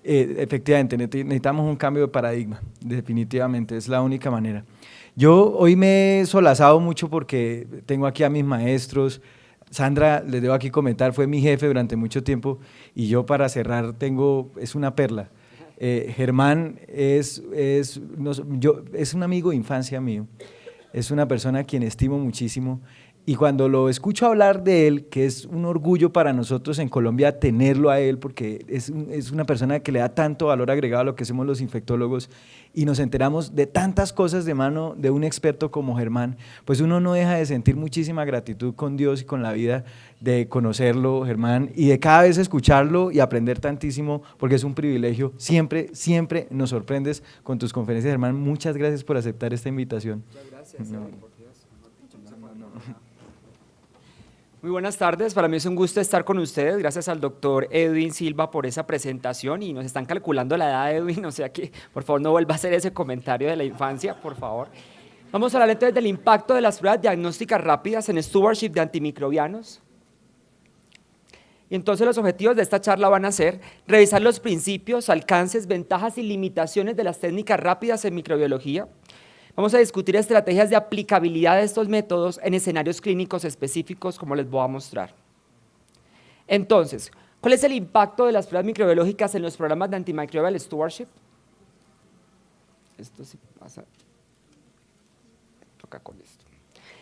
Efectivamente, necesitamos un cambio de paradigma, definitivamente, es la única manera. Yo hoy me he solazado mucho porque tengo aquí a mis maestros. Sandra, les debo aquí comentar, fue mi jefe durante mucho tiempo y yo para cerrar es una perla. Germán es un amigo de infancia mío, es una persona a quien estimo muchísimo. Y cuando lo escucho hablar de él, que es un orgullo para nosotros en Colombia tenerlo a él, porque es una persona que le da tanto valor agregado a lo que hacemos los infectólogos, y nos enteramos de tantas cosas de mano de un experto como Germán, pues uno no deja de sentir muchísima gratitud con Dios y con la vida de conocerlo, Germán, y de cada vez escucharlo y aprender tantísimo, porque es un privilegio. Siempre, siempre nos sorprendes con tus conferencias, Germán. Muchas gracias por aceptar esta invitación. Muchas gracias. No. Muy buenas tardes, para mí es un gusto estar con ustedes, gracias al doctor Edwin Silva por esa presentación y nos están calculando la edad de Edwin, o sea que por favor no vuelva a hacer ese comentario de la infancia, por favor. Vamos a hablar entonces del impacto de las pruebas diagnósticas rápidas en stewardship de antimicrobianos. Y entonces los objetivos de esta charla van a ser revisar los principios, alcances, ventajas y limitaciones de las técnicas rápidas en microbiología. Vamos a discutir estrategias de aplicabilidad de estos métodos en escenarios clínicos específicos, como les voy a mostrar. Entonces, ¿cuál es el impacto de las pruebas microbiológicas en los programas de antimicrobial stewardship? Esto sí pasa. Toca con esto.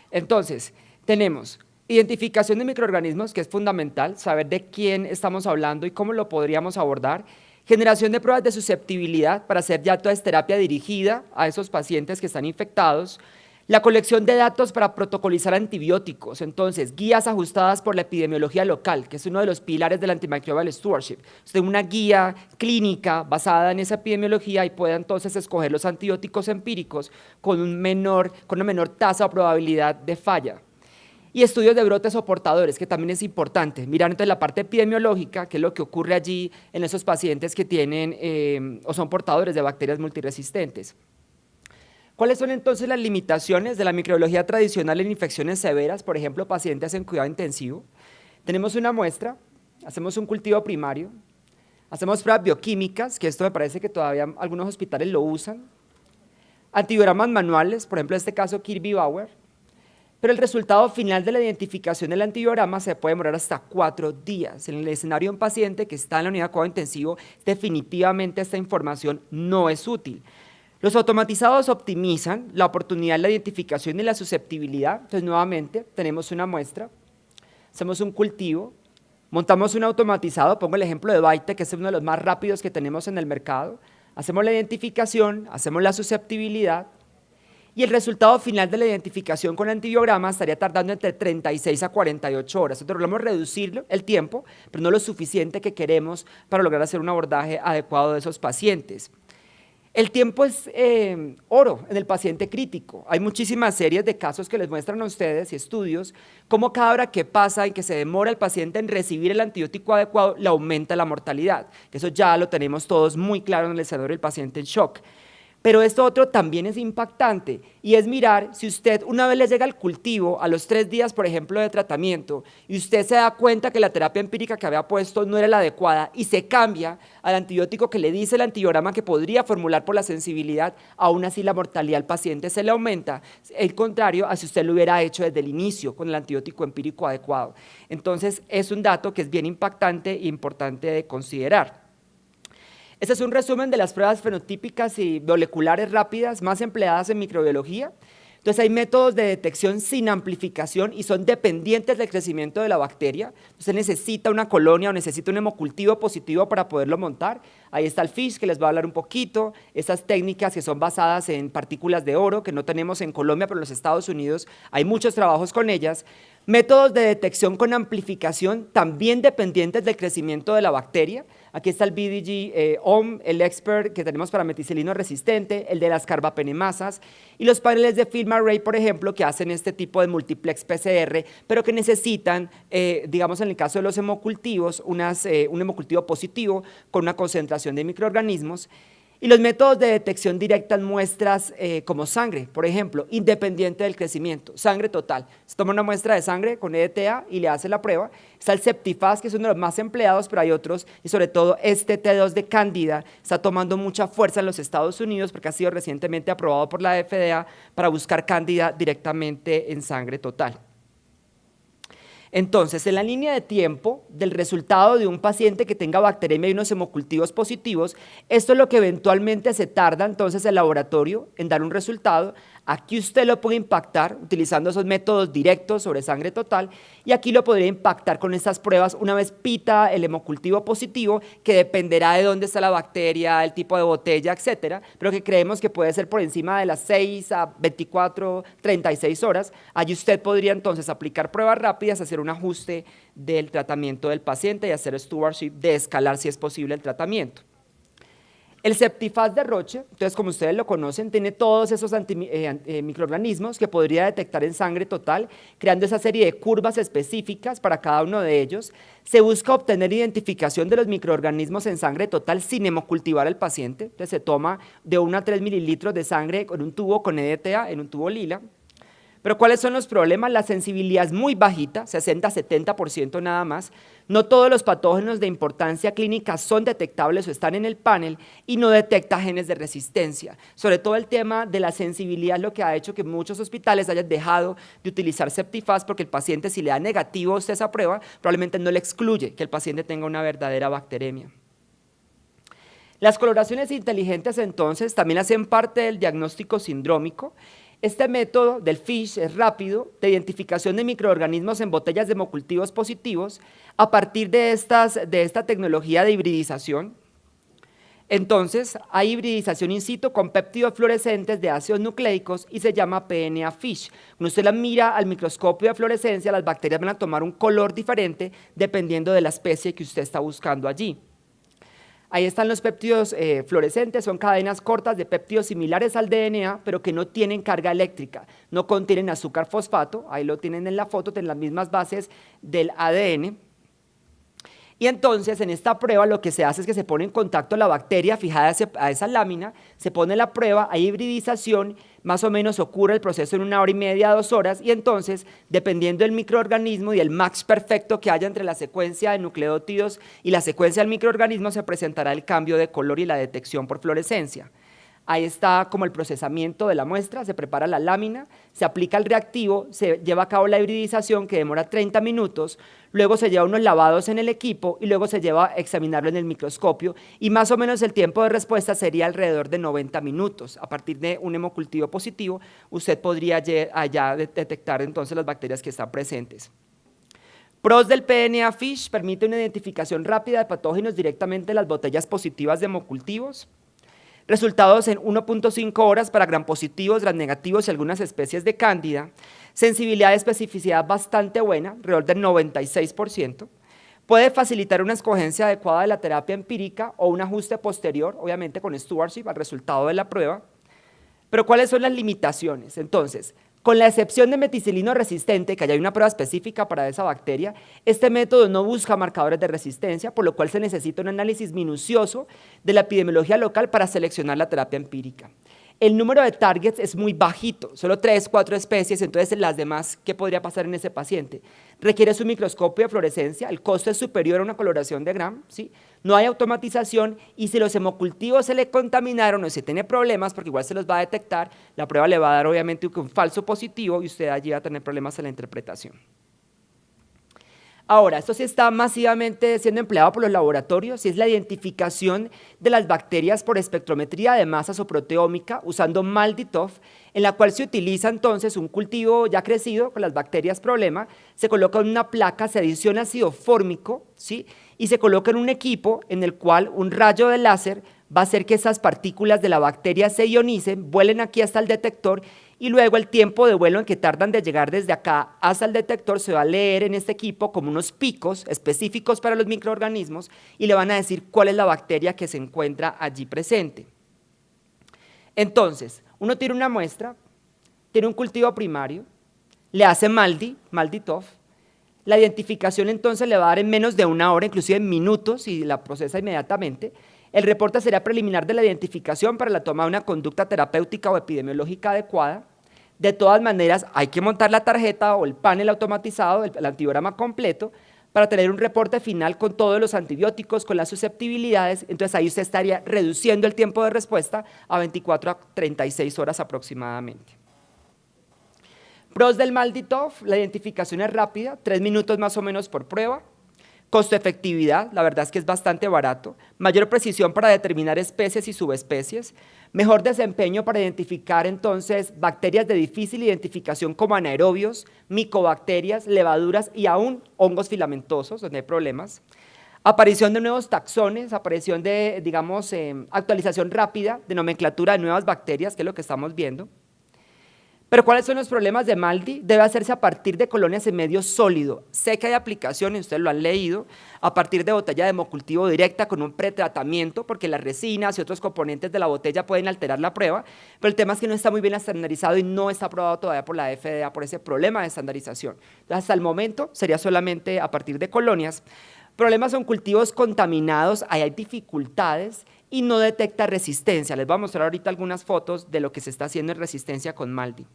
Entonces, tenemos identificación de microorganismos, que es fundamental, saber de quién estamos hablando y cómo lo podríamos abordar. Generación de pruebas de susceptibilidad para hacer ya toda esta terapia dirigida a esos pacientes que están infectados. La colección de datos para protocolizar antibióticos, entonces guías ajustadas por la epidemiología local, que es uno de los pilares del antimicrobial stewardship. Usted una guía clínica basada en esa epidemiología y puede entonces escoger los antibióticos empíricos con una menor tasa o probabilidad de falla. Y estudios de brotes o portadores, que también es importante. Mirar entonces la parte epidemiológica, qué es lo que ocurre allí en esos pacientes que tienen o son portadores de bacterias multiresistentes. ¿Cuáles son entonces las limitaciones de la microbiología tradicional en infecciones severas? Por ejemplo, pacientes en cuidado intensivo. Tenemos una muestra, hacemos un cultivo primario, hacemos pruebas bioquímicas, que esto me parece que todavía algunos hospitales lo usan. Antibiogramas manuales, por ejemplo, en este caso Kirby-Bauer. Pero el resultado final de la identificación del antibiograma se puede demorar hasta 4 días. En el escenario de un paciente que está en la unidad de cuidado intensivo, definitivamente esta información no es útil. Los automatizados optimizan la oportunidad de la identificación y la susceptibilidad. Entonces, nuevamente, tenemos una muestra, hacemos un cultivo, montamos un automatizado, pongo el ejemplo de Byte, que es uno de los más rápidos que tenemos en el mercado, hacemos la identificación, hacemos la susceptibilidad, y el resultado final de la identificación con antibiograma estaría tardando entre 36 a 48 horas. Entonces logramos reducir el tiempo, pero no lo suficiente que queremos para lograr hacer un abordaje adecuado de esos pacientes. El tiempo es oro en el paciente crítico. Hay muchísimas series de casos que les muestran a ustedes y estudios cómo cada hora que pasa y que se demora el paciente en recibir el antibiótico adecuado le aumenta la mortalidad. Eso ya lo tenemos todos muy claro en el escenario del paciente en shock. Pero esto otro también es impactante y es mirar si usted una vez le llega al cultivo a los 3 días, por ejemplo, de tratamiento y usted se da cuenta que la terapia empírica que había puesto no era la adecuada y se cambia al antibiótico que le dice el antibiograma que podría formular por la sensibilidad, aún así la mortalidad al paciente se le aumenta, el contrario a si usted lo hubiera hecho desde el inicio con el antibiótico empírico adecuado. Entonces es un dato que es bien impactante e importante de considerar. Este es un resumen de las pruebas fenotípicas y moleculares rápidas más empleadas en microbiología. Entonces hay métodos de detección sin amplificación y son dependientes del crecimiento de la bacteria. Usted necesita una colonia o necesita un hemocultivo positivo para poderlo montar. Ahí está el FISH, que les va a hablar un poquito. Estas técnicas que son basadas en partículas de oro, que no tenemos en Colombia, pero en los Estados Unidos hay muchos trabajos con ellas. Métodos de detección con amplificación, también dependientes del crecimiento de la bacteria. Aquí está el BDG-OM, el Expert que tenemos para meticilino resistente, el de las carbapenemasas y los paneles de film array, por ejemplo, que hacen este tipo de multiplex PCR, pero que necesitan, digamos en el caso de los hemocultivos, un hemocultivo positivo con una concentración de microorganismos. Y los métodos de detección directa en muestras como sangre, por ejemplo, independiente del crecimiento, sangre total. Se toma una muestra de sangre con EDTA y le hace la prueba. Está el Septifaz, que es uno de los más empleados, pero hay otros, y sobre todo este T2 de Cándida está tomando mucha fuerza en los Estados Unidos porque ha sido recientemente aprobado por la FDA para buscar Cándida directamente en sangre total. Entonces, en la línea de tiempo del resultado de un paciente que tenga bacteremia y unos hemocultivos positivos, esto es lo que eventualmente se tarda entonces el laboratorio en dar un resultado. Aquí usted lo puede impactar utilizando esos métodos directos sobre sangre total y aquí lo podría impactar con estas pruebas una vez pita el hemocultivo positivo, que dependerá de dónde está la bacteria, el tipo de botella, etcétera, pero que creemos que puede ser por encima de las 6 a 24, 36 horas. Allí usted podría entonces aplicar pruebas rápidas, hacer un ajuste del tratamiento del paciente y hacer stewardship de escalar si es posible el tratamiento. El Septifaz de Roche, entonces como ustedes lo conocen, tiene todos esos microorganismos que podría detectar en sangre total, creando esa serie de curvas específicas para cada uno de ellos. Se busca obtener identificación de los microorganismos en sangre total sin hemocultivar al paciente. Entonces se toma de 1 a 3 mililitros de sangre con un tubo con EDTA, en un tubo lila. Pero ¿cuáles son los problemas? La sensibilidad es muy bajita, 60-70% nada más. No todos los patógenos de importancia clínica son detectables o están en el panel y no detecta genes de resistencia. Sobre todo el tema de la sensibilidad es lo que ha hecho que muchos hospitales hayan dejado de utilizar Septifaz porque el paciente, si le da negativo a usted esa prueba, probablemente no le excluye que el paciente tenga una verdadera bacteremia. Las coloraciones inteligentes entonces también hacen parte del diagnóstico sindrómico. Este método del FISH es rápido, de identificación de microorganismos en botellas de hemocultivos positivos a partir de esta tecnología de hibridización. Entonces, hay hibridización in situ con péptidos fluorescentes de ácidos nucleicos y se llama PNA-FISH. Cuando usted la mira al microscopio de fluorescencia, las bacterias van a tomar un color diferente dependiendo de la especie que usted está buscando allí. Ahí están los péptidos fluorescentes, son cadenas cortas de péptidos similares al DNA, pero que no tienen carga eléctrica, no contienen azúcar fosfato, ahí lo tienen en la foto, tienen las mismas bases del ADN. Y entonces en esta prueba lo que se hace es que se pone en contacto la bacteria fijada a esa lámina, se pone la prueba, hay hibridización, más o menos ocurre el proceso en 1 hora y media, 2 horas, y entonces, dependiendo del microorganismo y el match perfecto que haya entre la secuencia de nucleótidos y la secuencia del microorganismo, se presentará el cambio de color y la detección por fluorescencia. Ahí está como el procesamiento de la muestra, se prepara la lámina, se aplica el reactivo, se lleva a cabo la hibridización que demora 30 minutos, luego se lleva unos lavados en el equipo y luego se lleva a examinarlo en el microscopio y más o menos el tiempo de respuesta sería alrededor de 90 minutos. A partir de un hemocultivo positivo, usted podría allá detectar entonces las bacterias que están presentes. PROS del PNA-FISH permite una identificación rápida de patógenos directamente en las botellas positivas de hemocultivos. Resultados en 1.5 horas para gram positivos, gram negativos y algunas especies de cándida. Sensibilidad y especificidad bastante buena, alrededor del 96%. Puede facilitar una escogencia adecuada de la terapia empírica o un ajuste posterior, obviamente con stewardship, al resultado de la prueba. Pero ¿cuáles son las limitaciones? Entonces, con la excepción de meticilino resistente, que allá hay una prueba específica para esa bacteria, este método no busca marcadores de resistencia, por lo cual se necesita un análisis minucioso de la epidemiología local para seleccionar la terapia empírica. El número de targets es muy bajito, solo 3, 4 especies, entonces las demás, ¿qué podría pasar en ese paciente? Requiere su microscopio de fluorescencia, el costo es superior a una coloración de Gram, ¿sí? No hay automatización y si los hemocultivos se le contaminaron o si tiene problemas, porque igual se los va a detectar, la prueba le va a dar obviamente un falso positivo y usted allí va a tener problemas en la interpretación. Ahora, esto sí está masivamente siendo empleado por los laboratorios y es la identificación de las bacterias por espectrometría de masas o proteómica usando MALDI-TOF, en la cual se utiliza entonces un cultivo ya crecido con las bacterias problema, se coloca en una placa, se adiciona ácido fórmico, ¿sí? Y se coloca en un equipo en el cual un rayo de láser va a hacer que esas partículas de la bacteria se ionicen, vuelen aquí hasta el detector y luego el tiempo de vuelo en que tardan de llegar desde acá hasta el detector se va a leer en este equipo como unos picos específicos para los microorganismos y le van a decir cuál es la bacteria que se encuentra allí presente. Entonces, uno tiene una muestra, tiene un cultivo primario, le hace MALDI-TOF, la identificación entonces le va a dar en menos de 1 hora, inclusive en minutos, y la procesa inmediatamente. El reporte sería preliminar de la identificación para la toma de una conducta terapéutica o epidemiológica adecuada. De todas maneras, hay que montar la tarjeta o el panel automatizado, el antibiograma completo, para tener un reporte final con todos los antibióticos, con las susceptibilidades. Entonces ahí usted estaría reduciendo el tiempo de respuesta a 24 a 36 horas aproximadamente. Pros del Malditoff: la identificación es rápida, 3 minutos más o menos por prueba. Costo-efectividad, la verdad es que es bastante barato. Mayor precisión para determinar especies y subespecies. Mejor desempeño para identificar entonces bacterias de difícil identificación como anaerobios, micobacterias, levaduras y aún hongos filamentosos, donde hay problemas. Aparición de nuevos taxones, aparición de, digamos, actualización rápida de nomenclatura de nuevas bacterias, que es lo que estamos viendo. Pero ¿cuáles son los problemas de MALDI? Debe hacerse a partir de colonias en medio sólido. Sé que hay aplicaciones, ustedes lo han leído, a partir de botella de hemocultivo directa con un pretratamiento, porque las resinas y otros componentes de la botella pueden alterar la prueba, pero el tema es que no está muy bien estandarizado y no está aprobado todavía por la FDA por ese problema de estandarización. Entonces, hasta el momento sería solamente a partir de colonias. Problemas son cultivos contaminados, ahí hay dificultades y no detecta resistencia. Les voy a mostrar ahorita algunas fotos de lo que se está haciendo en resistencia con MALDI.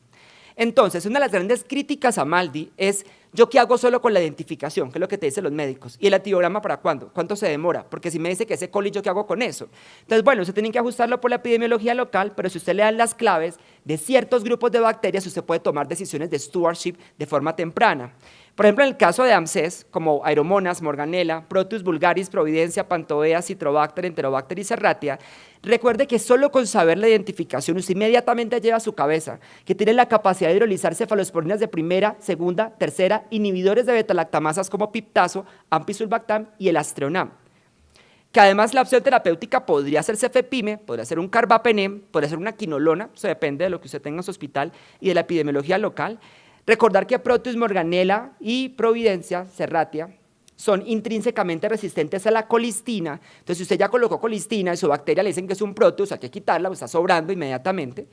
Entonces, una de las grandes críticas a MALDI es: ¿yo qué hago solo con la identificación? ¿Qué es lo que te dicen los médicos? ¿Y el antibiograma para cuándo? ¿Cuánto se demora? Porque si me dice que es E. coli, ¿yo qué hago con eso? Entonces, bueno, usted tiene que ajustarlo por la epidemiología local, pero si usted le dan las claves de ciertos grupos de bacterias, usted puede tomar decisiones de stewardship de forma temprana. Por ejemplo, en el caso de AMSES, como Aeromonas, Morganella, Proteus vulgaris, Providencia, Pantovea, Citrobacter, Enterobacter y Serratia, recuerde que solo con saber la identificación usted inmediatamente lleva a su cabeza que tiene la capacidad de hidrolizar cefalosporinas de primera, segunda, tercera, inhibidores de betalactamasas como Piptazo, Ampisulbactam y el Astreonam. Que además la opción terapéutica podría ser cefepime, podría ser un carbapenem, podría ser una quinolona, eso depende de lo que usted tenga en su hospital y de la epidemiología local. Recordar que Proteus, Morganella y Providencia, Serratia, son intrínsecamente resistentes a la colistina. Entonces, si usted ya colocó colistina y su bacteria le dicen que es un Proteus, hay que quitarla, pues está sobrando inmediatamente.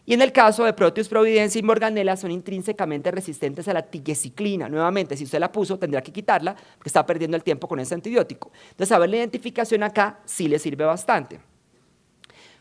Y en el caso de Proteus, Providencia y Morganella, son intrínsecamente resistentes a la tigecyclina. Nuevamente, si usted la puso, tendrá que quitarla, porque está perdiendo el tiempo con ese antibiótico. Entonces, saber la identificación acá sí le sirve bastante.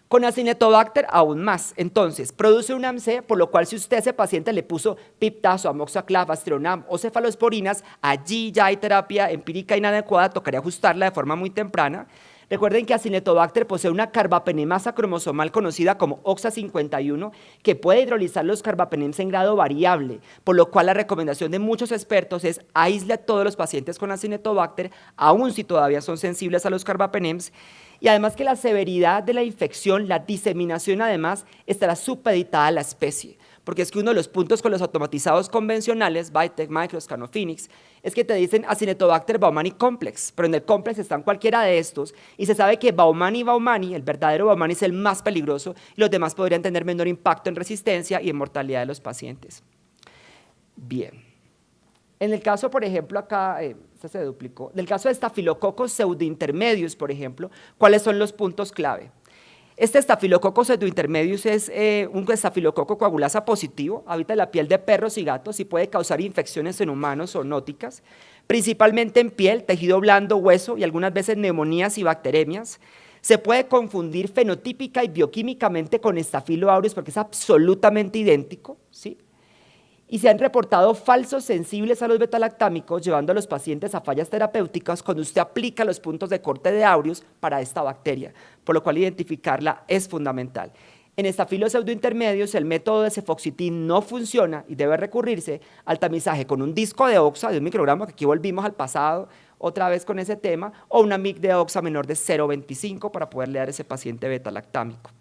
Con Acinetobacter aún más. Entonces, produce un AMC, por lo cual si usted a ese paciente le puso Piptazo, Amoxiclav, Astreonam o cefalosporinas, allí ya hay terapia empírica inadecuada, tocaría ajustarla de forma muy temprana. Recuerden que Acinetobacter posee una carbapenemasa cromosomal conocida como OXA51 que puede hidrolizar los carbapenems en grado variable, por lo cual la recomendación de muchos expertos es aísle a todos los pacientes con Acinetobacter, aun si todavía son sensibles a los carbapenems, y además que la severidad de la infección, la diseminación además, estará supeditada a la especie. Porque es que uno de los puntos con los automatizados convencionales, Vitek, Micros, Canophoenix, es que te dicen Acinetobacter baumannii complex, pero en el complex están cualquiera de estos, y se sabe que baumannii, el verdadero baumannii es el más peligroso, y los demás podrían tener menor impacto en resistencia y en mortalidad de los pacientes. Bien. En el caso, por ejemplo, acá, esta se duplicó, en el caso de Staphylococcus pseudointermedius, por ejemplo, ¿cuáles son los puntos clave? Este Staphylococcus pseudointermedius es un estafilococo coagulasa positivo, habita en la piel de perros y gatos y puede causar infecciones en humanos zoonóticas, principalmente en piel, tejido blando, hueso y algunas veces neumonías y bacteremias. Se puede confundir fenotípica y bioquímicamente con Staphylo aureus porque es absolutamente idéntico, ¿sí? Y se han reportado falsos sensibles a los betalactámicos, llevando a los pacientes a fallas terapéuticas cuando usted aplica los puntos de corte de aureus para esta bacteria, por lo cual identificarla es fundamental. En Staphylo pseudointermedius, el método de cefoxitin no funciona y debe recurrirse al tamizaje con un disco de oxa de 1 microgramo, que aquí volvimos al pasado otra vez con ese tema, o una mic de oxa menor de 0,25 para poderle dar a ese paciente betalactámico.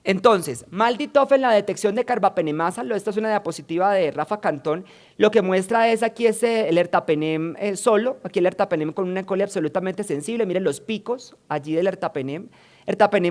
Entonces, Malditoff en la detección de carbapenemasa, esta es una diapositiva de Rafa Cantón, lo que muestra es aquí el ertapenem solo, aquí el ertapenem con una E. coli absolutamente sensible, miren los picos allí del ertapenem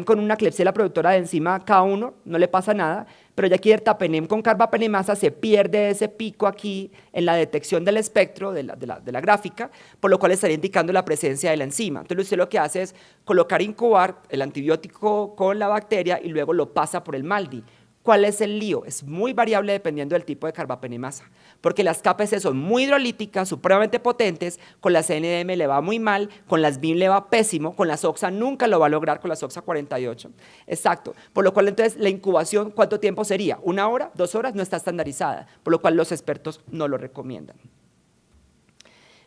con una Klebsiella productora de enzima K1, no le pasa nada, pero ya aquí ertapenem con carbapenemasa se pierde ese pico aquí en la detección del espectro de la gráfica, por lo cual estaría indicando la presencia de la enzima. Entonces usted lo que hace es colocar incubar el antibiótico con la bacteria y luego lo pasa por el MALDI. ¿Cuál es el lío? Es muy variable dependiendo del tipo de carbapenemasa, porque las KPC son muy hidrolíticas, supremamente potentes, con las NDM le va muy mal, con las BIM le va pésimo, con las OXA nunca lo va a lograr, con las OXA 48. Exacto, por lo cual entonces la incubación, ¿cuánto tiempo sería? ¿1 hora? ¿2 horas? No está estandarizada, por lo cual los expertos no lo recomiendan.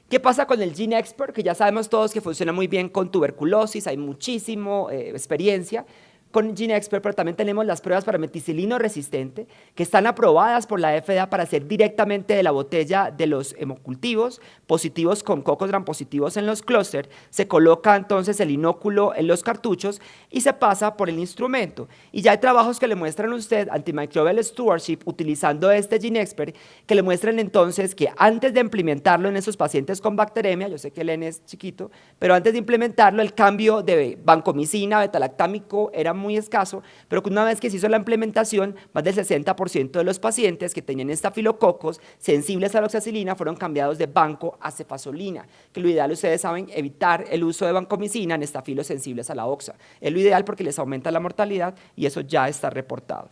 ¿Qué pasa con el GeneXpert? Que ya sabemos todos que funciona muy bien con tuberculosis, hay muchísima experiencia con GeneXpert, pero también tenemos las pruebas para meticilino resistente, que están aprobadas por la FDA para hacer directamente de la botella de los hemocultivos, positivos con cocos gram positivos en los clústeres, se coloca entonces el inóculo en los cartuchos y se pasa por el instrumento. Y ya hay trabajos que le muestran a usted, antimicrobial stewardship, utilizando este GeneXpert, que le muestran entonces que antes de implementarlo en esos pacientes con bacteremia, yo sé que el N es chiquito, pero antes de implementarlo, el cambio de vancomicina, betalactámico, era muy escaso, pero una vez que se hizo la implementación, más del 60% de los pacientes que tenían estafilococos sensibles a la oxacilina fueron cambiados de banco a cefazolina, que lo ideal, ustedes saben, evitar el uso de vancomicina en estafilos sensibles a la oxa. Es lo ideal porque les aumenta la mortalidad y eso ya está reportado.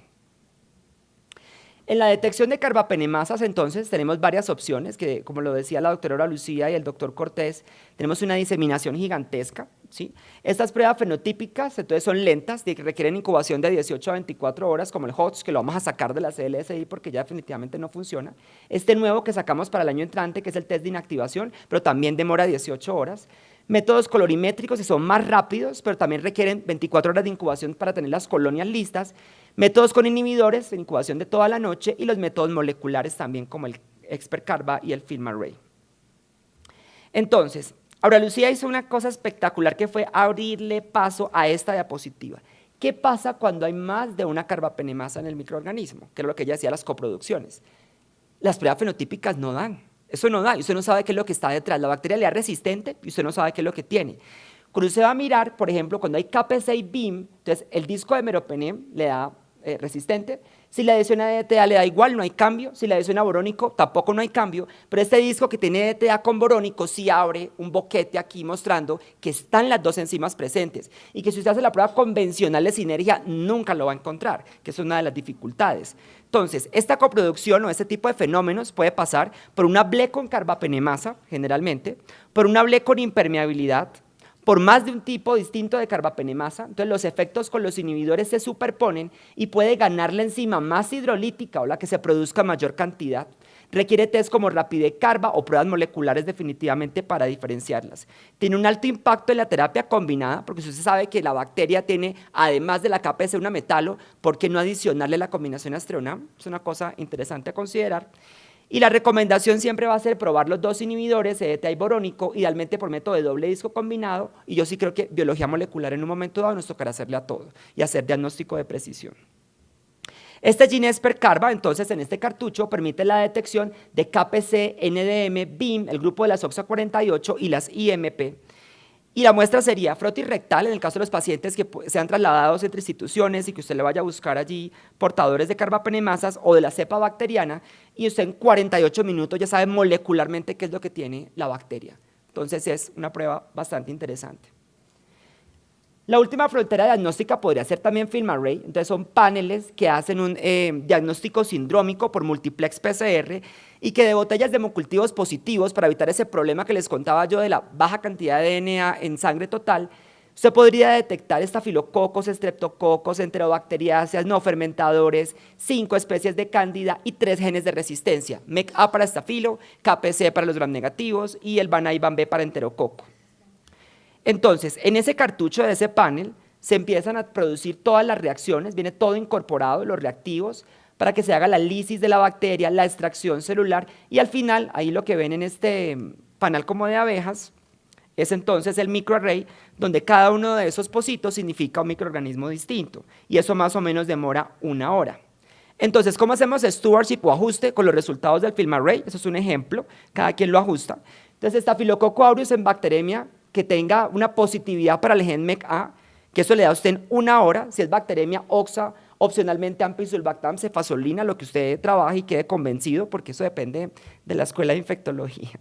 En la detección de carbapenemasas, entonces, tenemos varias opciones, que como lo decía la doctora Lucía y el doctor Cortés, tenemos una diseminación gigantesca, ¿sí? Estas pruebas fenotípicas, entonces, son lentas, requieren incubación de 18 a 24 horas, como el HOTS, que lo vamos a sacar de la CLSI porque ya definitivamente no funciona. Este nuevo que sacamos para el año entrante, que es el test de inactivación, pero también demora 18 horas. Métodos colorimétricos, que son más rápidos, pero también requieren 24 horas de incubación para tener las colonias listas. Métodos con inhibidores, de incubación de toda la noche, y los métodos moleculares también, como el XpertCarba y el FilmArray. Entonces, Aura Lucía hizo una cosa espectacular que fue abrirle paso a esta diapositiva. ¿Qué pasa cuando hay más de una carbapenemasa en el microorganismo? Que es lo que ella decía, las coproducciones. Las pruebas fenotípicas no dan. Eso no da, y usted no sabe qué es lo que está detrás. La bacteria le da resistente y usted no sabe qué es lo que tiene. Cuando usted va a mirar, por ejemplo, cuando hay KP6 BIM, entonces el disco de meropenem le da resistente. Si le adiciona DTA le da igual, no hay cambio. Si le adiciona borónico, tampoco no hay cambio. Pero este disco que tiene DTA con borónico sí abre un boquete aquí mostrando que están las dos enzimas presentes. Y que si usted hace la prueba convencional de sinergia, nunca lo va a encontrar, que es una de las dificultades. Entonces, esta coproducción o este tipo de fenómenos puede pasar por una ble con carbapenemasa, generalmente, por una ble con impermeabilidad, por más de un tipo distinto de carbapenemasa. Entonces los efectos con los inhibidores se superponen y puede ganar la enzima más hidrolítica o la que se produzca mayor cantidad. Requiere test como Rapide-Carba o pruebas moleculares definitivamente para diferenciarlas. Tiene un alto impacto en la terapia combinada, porque si usted sabe que la bacteria tiene, además de la KPC, una metalo, ¿por qué no adicionarle la combinación Astreonam? Es una cosa interesante a considerar. Y la recomendación siempre va a ser probar los dos inhibidores, EDTA y borónico, idealmente por método de doble disco combinado, y yo sí creo que biología molecular en un momento dado nos tocará hacerle a todo y hacer diagnóstico de precisión. Este GeneXpert-Carba, entonces, en este cartucho permite la detección de KPC, NDM, BIM, el grupo de las OXA 48 y las IMP. Y la muestra sería frotis rectal en el caso de los pacientes que sean trasladados entre instituciones y que usted le vaya a buscar allí portadores de carbapenemasas o de la cepa bacteriana, y usted en 48 minutos ya sabe molecularmente qué es lo que tiene la bacteria. Entonces es una prueba bastante interesante. La última frontera diagnóstica podría ser también FilmArray. Entonces son paneles que hacen un diagnóstico sindrómico por multiplex PCR y que de botellas de hemocultivos positivos, para evitar ese problema que les contaba yo de la baja cantidad de DNA en sangre total, usted podría detectar estafilococos, estreptococos, enterobacteriáceas, no fermentadores, 5 especies de cándida y 3 genes de resistencia, MECA para estafilo, KPC para los gram negativos y el VAN-A y VAN-B para enterococo. Entonces, en ese cartucho de ese panel se empiezan a producir todas las reacciones, viene todo incorporado, los reactivos, para que se haga la lisis de la bacteria, la extracción celular, y al final, ahí lo que ven en este panal como de abejas, es entonces el microarray, donde cada uno de esos pocitos significa un microorganismo distinto, y eso más o menos demora 1 hora. Entonces, ¿cómo hacemos stewardship o ajuste con los resultados del FilmArray? Eso es un ejemplo, cada quien lo ajusta. Entonces, Staphylococcus aureus en bacteremia que tenga una positividad para el gen MECA, que eso le da a usted en 1 hora, si es bacteremia, OXA, opcionalmente ampicsulbactam, cefazolina, lo que usted trabaje y quede convencido, porque eso depende de la escuela de infectología.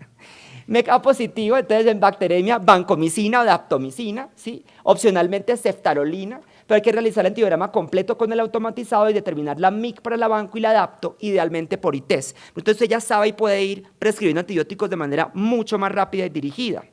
MECA positivo, entonces en bacteremia, vancomicina o daptomicina, ¿sí? Opcionalmente ceftarolina, pero hay que realizar el antibiograma completo con el automatizado y determinar la MIC para la banco y la adapto, idealmente por ITES. Entonces usted ya sabe y puede ir prescribiendo antibióticos de manera mucho más rápida y dirigida.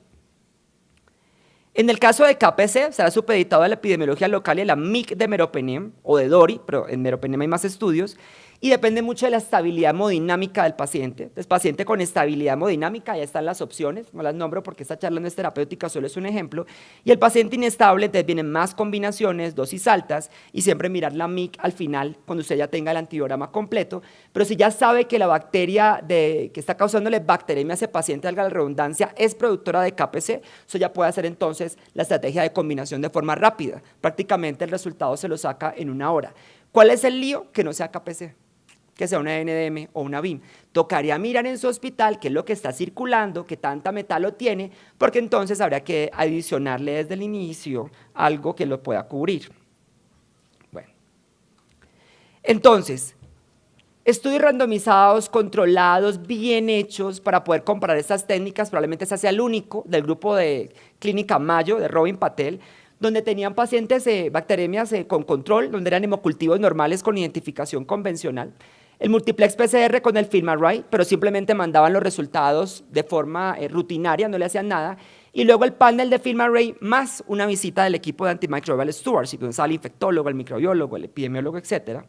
En el caso de KPC, será supeditado a la epidemiología local y a la MIC de meropenem o de Dori, pero en meropenem hay más estudios, y depende mucho de la estabilidad hemodinámica del paciente. Entonces, paciente con estabilidad hemodinámica, ya están las opciones, no las nombro porque esta charla no es terapéutica, solo es un ejemplo, y el paciente inestable, entonces vienen más combinaciones, dosis altas, y siempre mirar la MIC al final, cuando usted ya tenga el antibiograma completo, pero si ya sabe que la bacteria que está causándole bacteremia a ese paciente, valga la redundancia, es productora de KPC, eso ya puede hacer entonces la estrategia de combinación de forma rápida. Prácticamente el resultado se lo saca en 1 hora. ¿Cuál es el lío? Que no sea KPC, que sea una NDM o una BIM. Tocaría mirar en su hospital qué es lo que está circulando, qué tanta metalo tiene, porque entonces habría que adicionarle desde el inicio algo que lo pueda cubrir. Bueno, entonces, estudios randomizados, controlados, bien hechos para poder comparar estas técnicas, probablemente ese sea el único del grupo de Clínica Mayo, de Robin Patel, donde tenían pacientes bacteremias con control, donde eran hemocultivos normales con identificación convencional. El multiplex PCR con el FilmArray, pero simplemente mandaban los resultados de forma rutinaria, no le hacían nada. Y luego el panel de FilmArray más una visita del equipo de Antimicrobial Stewardship, donde estaba el infectólogo, el microbiólogo, el epidemiólogo, etcétera.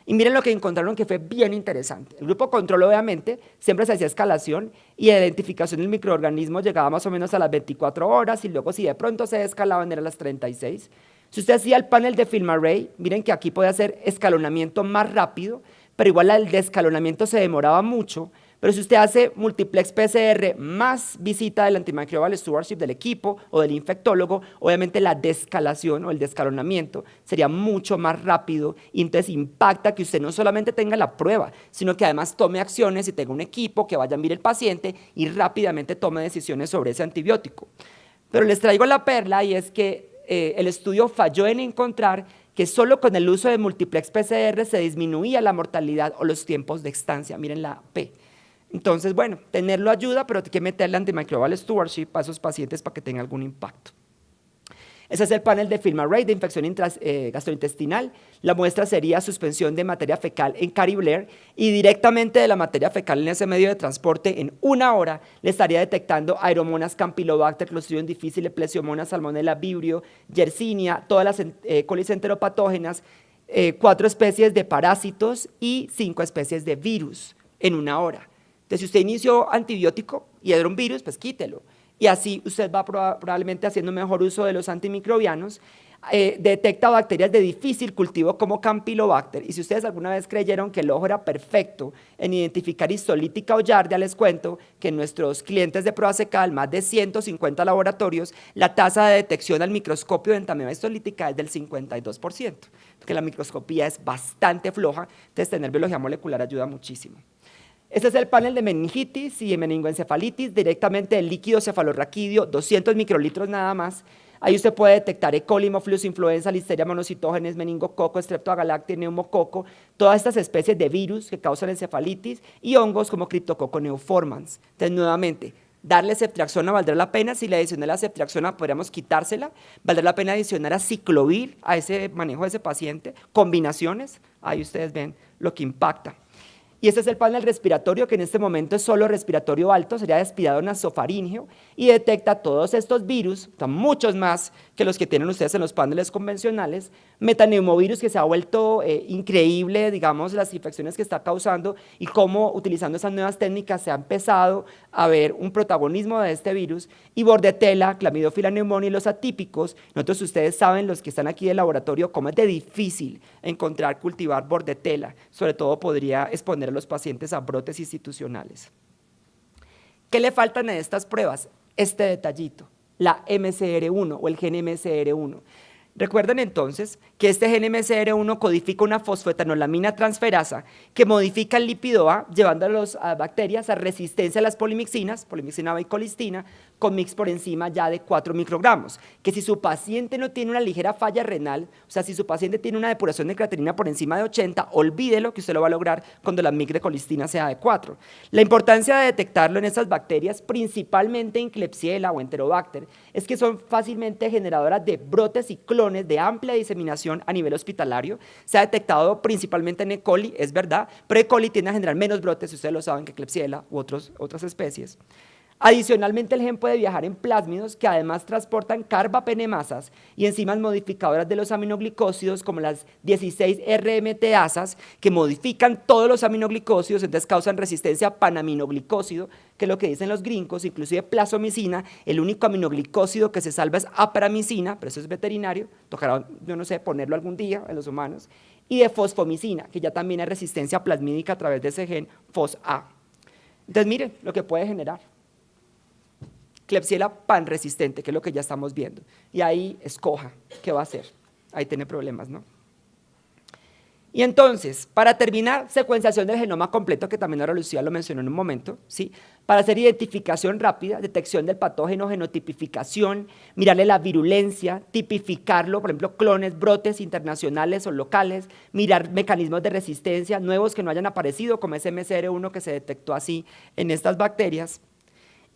Y miren lo que encontraron que fue bien interesante. El grupo control, obviamente, siempre se hacía escalación y la identificación del microorganismo llegaba más o menos a las 24 horas y luego si de pronto se escalaban era a las 36. Si usted hacía el panel de FilmArray, miren que aquí puede hacer escalonamiento más rápido, pero igual el descalonamiento se demoraba mucho. Pero si usted hace multiplex PCR más visita del antimicrobial stewardship del equipo o del infectólogo, obviamente la descalación o el descalonamiento sería mucho más rápido y entonces impacta que usted no solamente tenga la prueba, sino que además tome acciones y tenga un equipo que vaya a mirar el paciente y rápidamente tome decisiones sobre ese antibiótico. Pero les traigo la perla y es que el estudio falló en encontrar que solo con el uso de multiplex PCR se disminuía la mortalidad o los tiempos de estancia. Miren la P. Entonces, bueno, tenerlo ayuda, pero hay que meterle antimicrobial stewardship a esos pacientes para que tenga algún impacto. Ese es el panel de FilmArray de infección gastrointestinal. La muestra sería suspensión de materia fecal en Cary Blair y directamente de la materia fecal en ese medio de transporte en 1 hora le estaría detectando Aeromonas, Campylobacter, Clostridium difficile, Plesiomonas, Salmonella, Vibrio, Yersinia, todas las colis enteropatógenas, 4 especies de parásitos y 5 especies de virus en 1 hora. Entonces, si usted inició antibiótico y era un virus, pues quítelo. Y así usted va probablemente haciendo mejor uso de los antimicrobianos. Detecta bacterias de difícil cultivo como Campylobacter. Y si ustedes alguna vez creyeron que el ojo era perfecto en identificar histolítica o Giardia, les cuento que en nuestros clientes de prueba secal, más de 150 laboratorios, la tasa de detección al microscopio de entamoeba histolítica es del 52%, porque la microscopía es bastante floja, entonces tener biología molecular ayuda muchísimo. Este es el panel de meningitis y meningoencefalitis, directamente del líquido cefalorraquídeo, 200 microlitros nada más. Ahí usted puede detectar E. coli, Haemophilus influenza, Listeria monocytogenes, meningococo, Streptogalactia, neumococo, todas estas especies de virus que causan encefalitis y hongos como Cryptococcus neoformans. Entonces, nuevamente, darle ceftriaxona valdrá la pena. Si le adicioné la ceftriaxona, podríamos quitársela. Valdrá la pena adicionar a ciclovir a ese manejo de ese paciente. Combinaciones, ahí ustedes ven lo que impacta. Y este es el panel respiratorio, que en este momento es solo respiratorio alto, sería despidado nasofaríngeo, y detecta todos estos virus, muchos más que los que tienen ustedes en los paneles convencionales, metaneumovirus, que se ha vuelto increíble, digamos, las infecciones que está causando, y cómo utilizando esas nuevas técnicas se ha empezado a ver un protagonismo de este virus, y bordetela, clamidofila pneumoniae y los atípicos. Nosotros, ustedes saben, los que están aquí del laboratorio, cómo es de difícil encontrar, cultivar bordetela, sobre todo podría exponer a los pacientes a brotes institucionales. ¿Qué le faltan a estas pruebas? Este detallito, la MCR1 o el gen MCR1. Recuerden entonces que este gen MCR1 codifica una fosfetanolamina transferasa que modifica el lípido A, llevando a las bacterias a resistencia a las polimixinas, polimixina B y colistina, con mix por encima ya de 4 microgramos. Que si su paciente no tiene una ligera falla renal, o sea, si su paciente tiene una depuración de creatinina por encima de 80, olvídelo, que usted lo va a lograr cuando la mix de colistina sea de 4. La importancia de detectarlo en estas bacterias, principalmente en Klebsiella o Enterobacter, es que son fácilmente generadoras de brotes y clones clones de amplia diseminación a nivel hospitalario. Se ha detectado principalmente en E. coli, es verdad, pero E. coli tiende a generar menos brotes, ustedes lo saben, que Klebsiella u otras especies. Adicionalmente, el gen puede viajar en plásmidos que además transportan carbapenemasas y enzimas modificadoras de los aminoglicósidos como las 16-RMTasas que modifican todos los aminoglicósidos, entonces causan resistencia a panaminoglicósido, que es lo que dicen los gringos, inclusive plazomicina, el único aminoglicósido que se salva es apramicina, pero eso es veterinario, tocará, yo no sé, ponerlo algún día en los humanos, y de fosfomicina, que ya también hay resistencia plasmídica a través de ese gen FOSA. Entonces miren lo que puede generar. Klebsiella panresistente, que es lo que ya estamos viendo. Y ahí escoja qué va a hacer. Ahí tiene problemas, ¿no? Y entonces, para terminar, secuenciación del genoma completo, que también ahora Lucía lo mencionó en un momento, ¿sí? Para hacer identificación rápida, detección del patógeno, genotipificación, mirarle la virulencia, tipificarlo, por ejemplo, clones, brotes internacionales o locales, mirar mecanismos de resistencia nuevos que no hayan aparecido, como ese MCR1 que se detectó así en estas bacterias.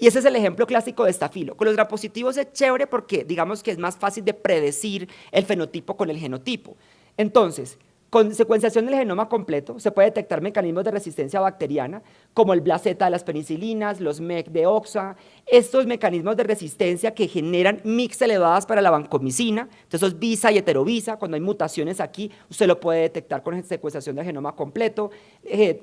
Y ese es el ejemplo clásico de estafilo. Con los grampositivos es chévere porque digamos que es más fácil de predecir el fenotipo con el genotipo. Entonces, con secuenciación del genoma completo se puede detectar mecanismos de resistencia bacteriana como el BLAZ de las penicilinas, los MEC de OXA, estos mecanismos de resistencia que generan mix elevadas para la vancomicina, entonces eso es visa y heterovisa, cuando hay mutaciones aquí usted lo puede detectar con secuenciación del genoma completo,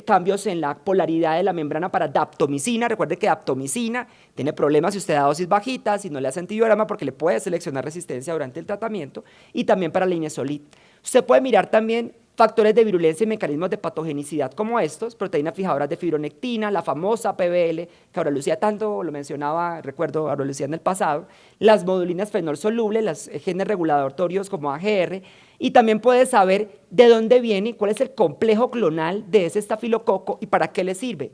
cambios en la polaridad de la membrana para daptomicina, recuerde que daptomicina tiene problemas si usted da dosis bajitas, si no le hace antibiograma porque le puede seleccionar resistencia durante el tratamiento, y también para la inesolit. Usted puede mirar también factores de virulencia y mecanismos de patogenicidad como estos, proteínas fijadoras de fibronectina, la famosa PBL, que Aura Lucía tanto lo mencionaba, recuerdo Aura Lucía en el pasado, las modulinas fenol solubles, los genes regulatorios como AGR, y también puede saber de dónde viene y cuál es el complejo clonal de ese estafilococo y para qué le sirve.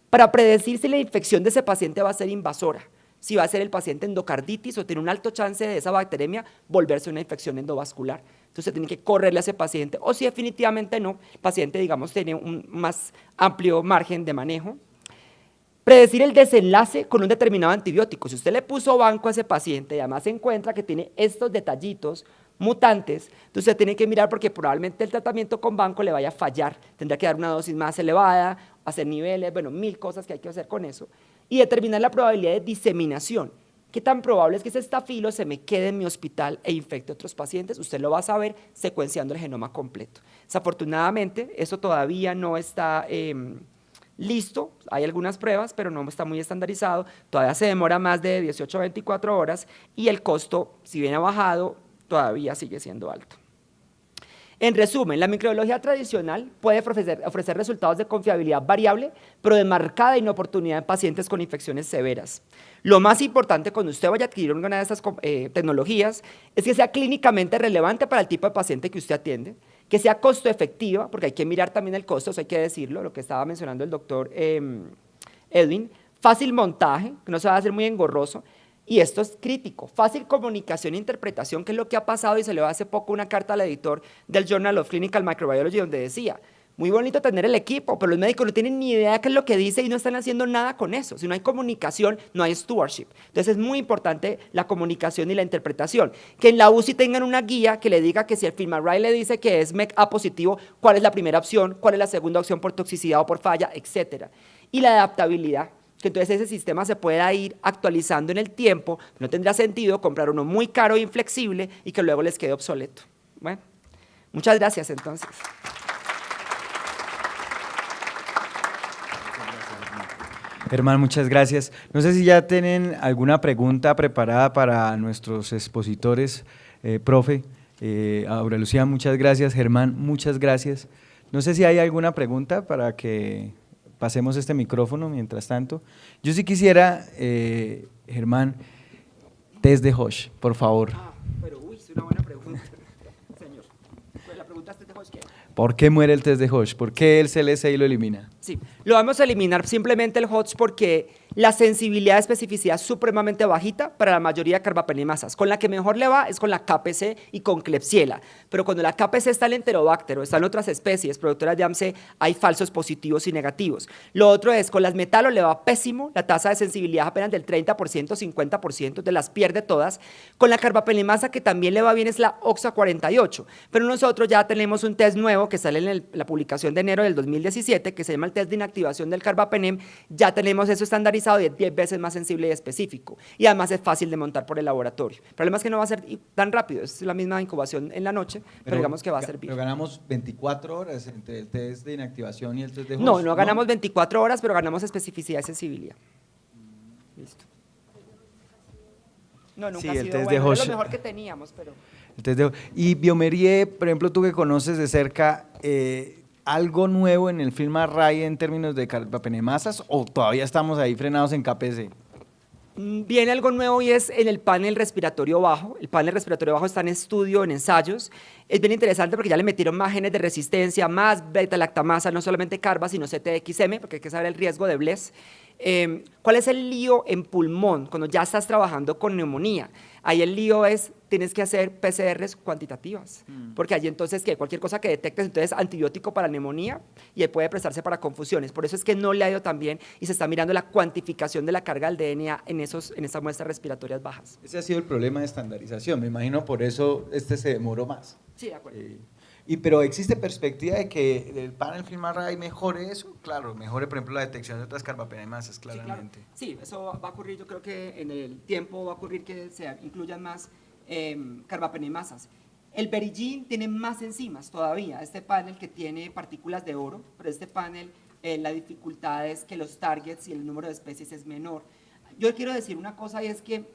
Para predecir si la infección de ese paciente va a ser invasora, si va a ser el paciente endocarditis o tiene un alto chance de esa bacteremia volverse una infección endovascular. Entonces tiene que correrle a ese paciente, o si definitivamente no, el paciente, digamos, tiene un más amplio margen de manejo. Predecir el desenlace con un determinado antibiótico. Si usted le puso banco a ese paciente y además se encuentra que tiene estos detallitos mutantes, entonces usted tiene que mirar porque probablemente el tratamiento con banco le vaya a fallar. Tendrá que dar una dosis más elevada, hacer niveles, bueno, 1000 cosas que hay que hacer con eso. Y determinar la probabilidad de diseminación. ¿Qué tan probable es que ese estafilo se me quede en mi hospital e infecte a otros pacientes? Usted lo va a saber secuenciando el genoma completo. Desafortunadamente, eso todavía no está listo. Hay algunas pruebas, pero no está muy estandarizado. Todavía se demora más de 18 a 24 horas y el costo, si bien ha bajado, todavía sigue siendo alto. En resumen, la microbiología tradicional puede ofrecer resultados de confiabilidad variable, pero de marcada inoportunidad en pacientes con infecciones severas. Lo más importante cuando usted vaya a adquirir una de estas tecnologías es que sea clínicamente relevante para el tipo de paciente que usted atiende, que sea costo efectiva, porque hay que mirar también el costo, eso hay que decirlo, lo que estaba mencionando el doctor Edwin, fácil montaje, que no se va a hacer muy engorroso. Y esto es crítico, fácil comunicación e interpretación, que es lo que ha pasado y se le dio hace poco una carta al editor del Journal of Clinical Microbiology donde decía, muy bonito tener el equipo, pero los médicos no tienen ni idea de qué es lo que dice y no están haciendo nada con eso. Si no hay comunicación, no hay stewardship. Entonces es muy importante la comunicación y la interpretación. Que en la UCI tengan una guía que le diga que si el FilmArray le dice que es MEC A positivo, cuál es la primera opción, cuál es la segunda opción por toxicidad o por falla, etcétera. Y la adaptabilidad, que entonces ese sistema se pueda ir actualizando en el tiempo. No tendrá sentido comprar uno muy caro e inflexible y que luego les quede obsoleto. Bueno, muchas gracias entonces. Germán, muchas gracias. No sé si ya tienen alguna pregunta preparada para nuestros expositores, profe. Aura Lucía, muchas gracias. Germán, muchas gracias. No sé si hay alguna pregunta para que pasemos este micrófono mientras tanto. Yo sí quisiera, Germán, test de Hosh, por favor. Pero es una buena pregunta, señor. Pues la pregunta es test de Hosh, ¿qué? ¿Por qué muere el test de Hosh? ¿Por qué el CLSI lo elimina? Sí, lo vamos a eliminar simplemente el Hosh porque la sensibilidad de especificidad supremamente bajita para la mayoría de carbapenemasas. Con la que mejor le va es con la KPC y con Klebsiella, pero cuando la KPC está en Enterobacter o está en otras especies productoras de AMC, hay falsos positivos y negativos. Lo otro es, con las metalo le va pésimo, la tasa de sensibilidad apenas del 30%, 50%, de las pierde todas. Con la carbapenemasa que también le va bien es la OXA48, pero nosotros ya tenemos un test nuevo que sale en la publicación de enero del 2017, que se llama el test de inactivación del carbapenem. Ya tenemos eso estandarizado y es 10 veces más sensible y específico, y además es fácil de montar por el laboratorio. El problema es que no va a ser tan rápido, es la misma incubación en la noche, pero digamos que va a servir. Pero ganamos 24 horas entre el test de inactivación y el test de host. No ganamos 24 horas, pero ganamos especificidad y sensibilidad. Listo. No, nunca Sí, ha el sido test bueno, de era Hosh. lo mejor que teníamos, pero... Y Biomerie, por ejemplo, tú que conoces de cerca, ¿algo nuevo en el film array en términos de carbapenemasas o todavía estamos ahí frenados en KPC? Viene algo nuevo y es en el panel respiratorio bajo. El panel respiratorio bajo está en estudio, en ensayos. Es bien interesante porque ya le metieron más genes de resistencia, más beta-lactamasa, no solamente carba, sino CTXM, porque hay que saber el riesgo de BLES. ¿Cuál es el lío en pulmón cuando ya estás trabajando con neumonía? Ahí el lío es, tienes que hacer PCRs cuantitativas, porque allí entonces que cualquier cosa que detectes, entonces antibiótico para neumonía y puede prestarse para confusiones. Por eso es que no le ha ido tan bien y se está mirando la cuantificación de la carga del DNA en esas muestras respiratorias bajas. Ese ha sido el problema de estandarización, me imagino por eso se demoró más. Sí, de acuerdo. Pero ¿existe perspectiva de que el panel film array mejore eso? Claro, mejore por ejemplo la detección de otras carbapenemasas, claramente. Sí, claro. Sí, eso va a ocurrir, yo creo que en el tiempo va a ocurrir que se incluyan más carbapenemasas. El Berigin tiene más enzimas todavía, este panel que tiene partículas de oro, pero este panel la dificultad es que los targets y el número de especies es menor. Yo quiero decir una cosa y es que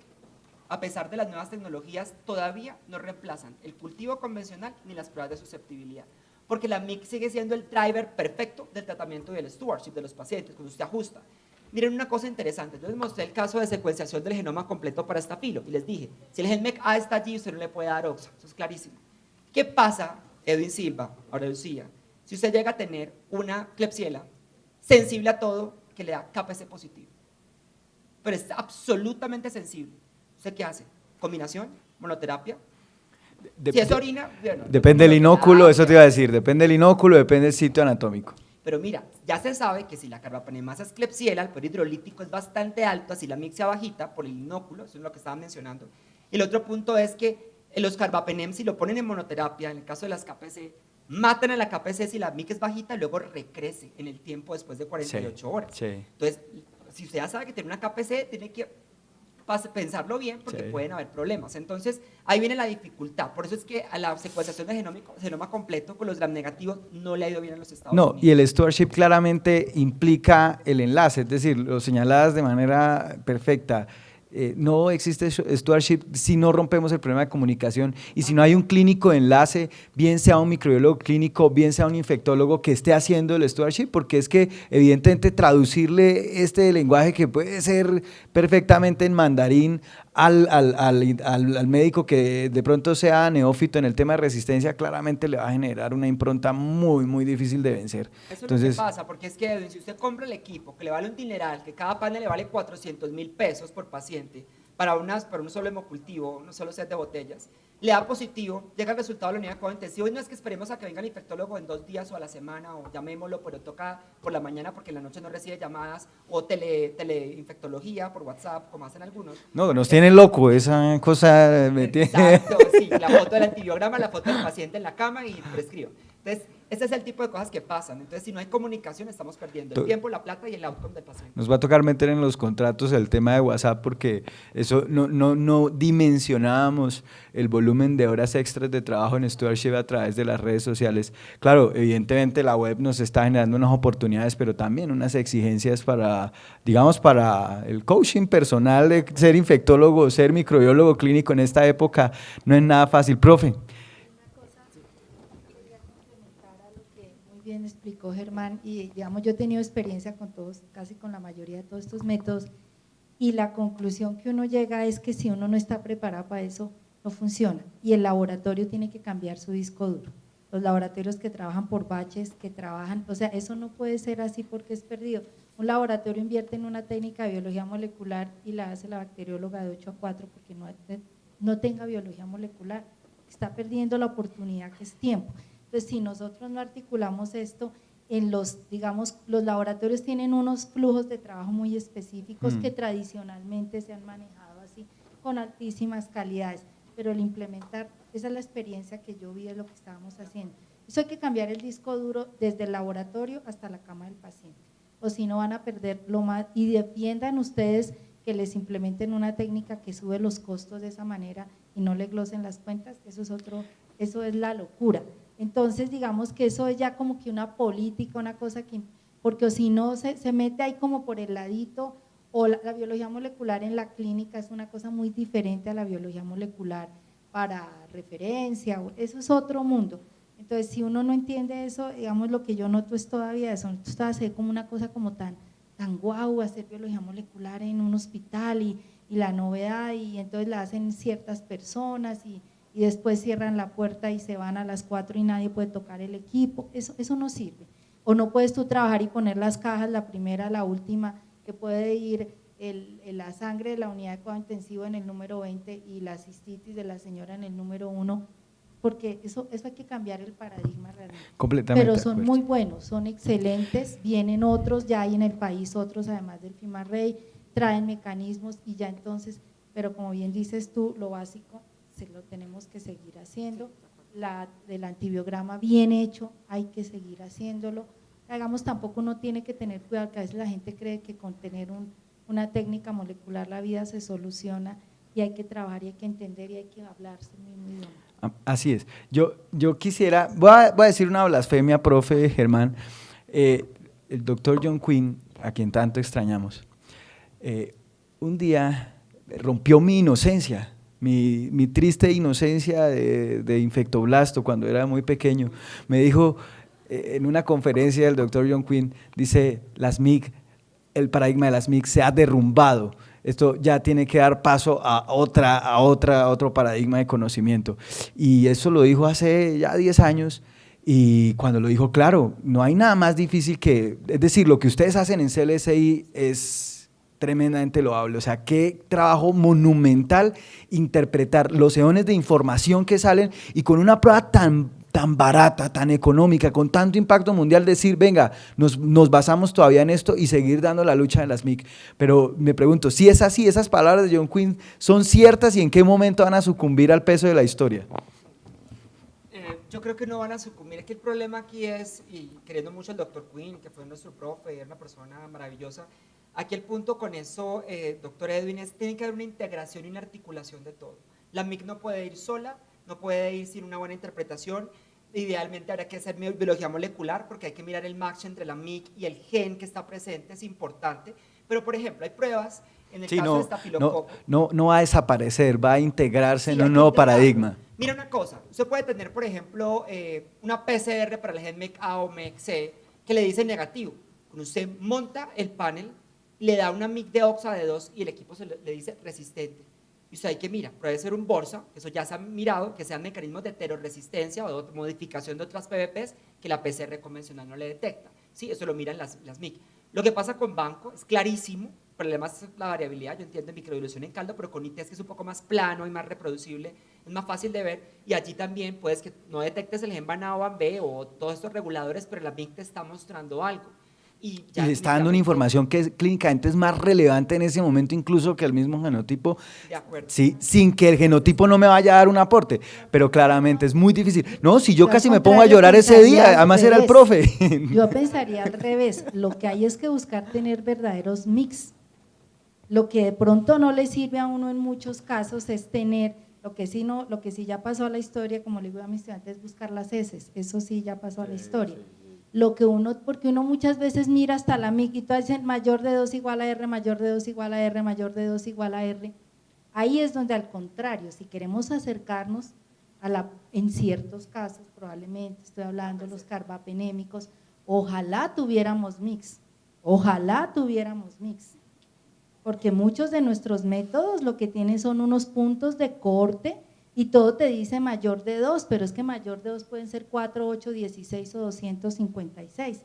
a pesar de las nuevas tecnologías, todavía no reemplazan el cultivo convencional ni las pruebas de susceptibilidad, porque la MIC sigue siendo el driver perfecto del tratamiento y del stewardship de los pacientes, cuando usted ajusta. Miren una cosa interesante, yo les mostré el caso de secuenciación del genoma completo para estafilo, y les dije, si el gen MEC A está allí, usted no le puede dar OXA, eso es clarísimo. ¿Qué pasa, Edwin Silva, ahora Lucía, si usted llega a tener una Klebsiella sensible a todo que le da KPC positivo? Pero es absolutamente sensible. ¿Usted qué hace? ¿Combinación? ¿Monoterapia? Si es orina, bueno, depende del inóculo, eso te iba a decir, depende del inóculo, depende del sitio anatómico. Pero mira, ya se sabe que si la carbapenemasa es Klebsiella, el poder hidrolítico es bastante alto, así la mixia bajita por el inóculo, eso es lo que estaban mencionando. Y el otro punto es que los carbapenem, si lo ponen en monoterapia, en el caso de las KPC, matan a la KPC si la MIC es bajita, luego recrece en el tiempo después de 48 horas. Sí. Entonces, si usted ya sabe que tiene una KPC, tiene que pensarlo bien porque pueden haber problemas. Entonces, ahí viene la dificultad. Por eso es que a la secuenciación de genoma completo con los gram negativos no le ha ido bien en los Estados Unidos. No, y el stewardship claramente implica el enlace, es decir, lo señaladas de manera perfecta. No existe stewardship si no rompemos el problema de comunicación y si no hay un clínico de enlace, bien sea un microbiólogo clínico, bien sea un infectólogo que esté haciendo el stewardship, porque es que evidentemente traducirle este lenguaje que puede ser perfectamente en mandarín al médico que de pronto sea neófito en el tema de resistencia, claramente le va a generar una impronta muy, muy difícil de vencer. Eso es lo que pasa, porque es que si usted compra el equipo que le vale un dineral, que cada panel le vale 400.000 pesos por paciente, para un solo hemocultivo, un solo set de botellas, le da positivo, llega el resultado de la unidad de cuidado intensivo y no es que esperemos a que venga el infectólogo en 2 días o a la semana o llamémoslo, pero toca por la mañana porque en la noche no recibe llamadas o teleinfectología por WhatsApp, como hacen algunos. No, nos tiene loco esa cosa. Exacto, sí, la foto del antibiograma, la foto del paciente en la cama y prescribo. Entonces, este es el tipo de cosas que pasan. Entonces, si no hay comunicación, estamos perdiendo el tiempo, la plata y el outcome del paciente. Nos va a tocar meter en los contratos el tema de WhatsApp porque eso no dimensionábamos el volumen de horas extras de trabajo en stewardship a través de las redes sociales. Claro, evidentemente la web nos está generando unas oportunidades, pero también unas exigencias para, digamos, para el coaching personal de ser infectólogo, ser microbiólogo clínico en esta época no es nada fácil. Profe. Bien explicó Germán y digamos yo he tenido experiencia con todos, casi con la mayoría de todos estos métodos y la conclusión que uno llega es que si uno no está preparado para eso no funciona y el laboratorio tiene que cambiar su disco duro. Los laboratorios que trabajan por baches, que trabajan, o sea, eso no puede ser así porque es perdido. Un laboratorio invierte en una técnica de biología molecular y la hace la bacterióloga de 8 a 4 porque no tenga biología molecular, está perdiendo la oportunidad que es tiempo. Entonces, si nosotros no articulamos esto, digamos, los laboratorios tienen unos flujos de trabajo muy específicos que tradicionalmente se han manejado así, con altísimas calidades, pero el implementar, esa es la experiencia que yo vi de lo que estábamos haciendo. Eso hay que cambiar el disco duro desde el laboratorio hasta la cama del paciente, o si no van a perder lo más, y defiendan ustedes que les implementen una técnica que sube los costos de esa manera y no le glosen las cuentas, eso es la locura. Entonces, digamos que eso es ya como que una política, una cosa que, porque si no se mete ahí como por el ladito, o la biología molecular en la clínica es una cosa muy diferente a la biología molecular para referencia, eso es otro mundo. Entonces, si uno no entiende eso, digamos, lo que yo noto es todavía eso, esto hace como una cosa como tan guau, hacer biología molecular en un hospital y la novedad, y entonces la hacen ciertas personas y después cierran la puerta y se van a las 4 y nadie puede tocar el equipo, eso no sirve. O no puedes tú trabajar y poner las cajas, la primera, la última, que puede ir la sangre de la unidad de cuidado intensivo en el número 20 y la cistitis de la señora en el número 1, porque eso hay que cambiar el paradigma realmente. Completamente. Pero son muy buenos, son excelentes, vienen otros, ya hay en el país otros además del FIMARREI, traen mecanismos y ya entonces, pero como bien dices tú, lo básico se lo tenemos que seguir haciendo, del antibiograma bien hecho, hay que seguir haciéndolo, hagamos, tampoco uno tiene que tener cuidado, que a veces la gente cree que con tener una técnica molecular la vida se soluciona, y hay que trabajar y hay que entender y hay que hablarse el mismo idioma. Así es. Yo quisiera, voy a decir una blasfemia, profe Germán. El doctor John Quinn, a quien tanto extrañamos, un día rompió mi inocencia, mi triste inocencia de infectoblasto cuando era muy pequeño. Me dijo en una conferencia del doctor John Quinn, dice, las MIC, el paradigma de las MIC se ha derrumbado. Esto ya tiene que dar paso a otro paradigma de conocimiento. Y eso lo dijo hace ya 10 años, y cuando lo dijo, claro, no hay nada más difícil que, es decir, lo que ustedes hacen en CLSI es tremendamente loable. O sea, qué trabajo monumental interpretar los eones de información que salen y con una prueba tan barata, tan económica, con tanto impacto mundial, decir, venga, nos basamos todavía en esto y seguir dando la lucha de las MIC. Pero me pregunto, si es así, esas palabras de John Quinn son ciertas, y en qué momento van a sucumbir al peso de la historia. Yo creo que no van a sucumbir. Es que el problema aquí es, y queriendo mucho al doctor Quinn, que fue nuestro profe, era una persona maravillosa, aquí el punto con eso, doctor Edwin, es que tiene que haber una integración y una articulación de todo. La MIC no puede ir sola, no puede ir sin una buena interpretación. Idealmente habrá que hacer biología molecular, porque hay que mirar el match entre la MIC y el gen que está presente, es importante. Pero, por ejemplo, hay pruebas, en el caso de estafilococo. No va a desaparecer, va a integrarse en un nuevo paradigma. Mira una cosa, usted puede tener, por ejemplo, una PCR para el gen MEC-A o MEC-C que le dice negativo. Cuando usted monta el panel, le da una MIC de oxa de 2 y el equipo le dice resistente. Y usted hay que mirar, puede ser un Borsa, eso ya se ha mirado, que sean mecanismos de heteroresistencia o de modificación de otras PBPs que la PCR convencional no le detecta. Sí, eso lo miran las MIC. Lo que pasa con Banco es clarísimo, el problema es la variabilidad, yo entiendo en microdilución en caldo, pero con ITES que es un poco más plano y más reproducible, es más fácil de ver, y allí también puedes que no detectes el gen BAN-A o BAN-B o todos estos reguladores, pero la MIC te está mostrando algo. Y le está dando una información que clínicamente es más relevante en ese momento incluso que el mismo genotipo, sí, sin que el genotipo no me vaya a dar un aporte, pero claramente es muy difícil. No, si yo casi me pongo a llorar ese día, además era el profe. Yo pensaría al revés, lo que hay es que buscar tener verdaderos mix. Lo que de pronto no le sirve a uno en muchos casos es tener, lo que sí ya pasó a la historia, como le digo a mis estudiantes, es buscar las heces, eso sí ya pasó a la historia. Porque uno muchas veces mira hasta la MIC y todas dicen mayor de 2 igual a R, mayor de 2 igual a R, mayor de 2 igual a R. Ahí es donde al contrario, si queremos acercarnos en ciertos casos, probablemente, estoy hablando de los carbapenémicos, ojalá tuviéramos mix, porque muchos de nuestros métodos lo que tienen son unos puntos de corte y todo te dice mayor de 2, pero es que mayor de 2 pueden ser 4, 8, 16 o 256.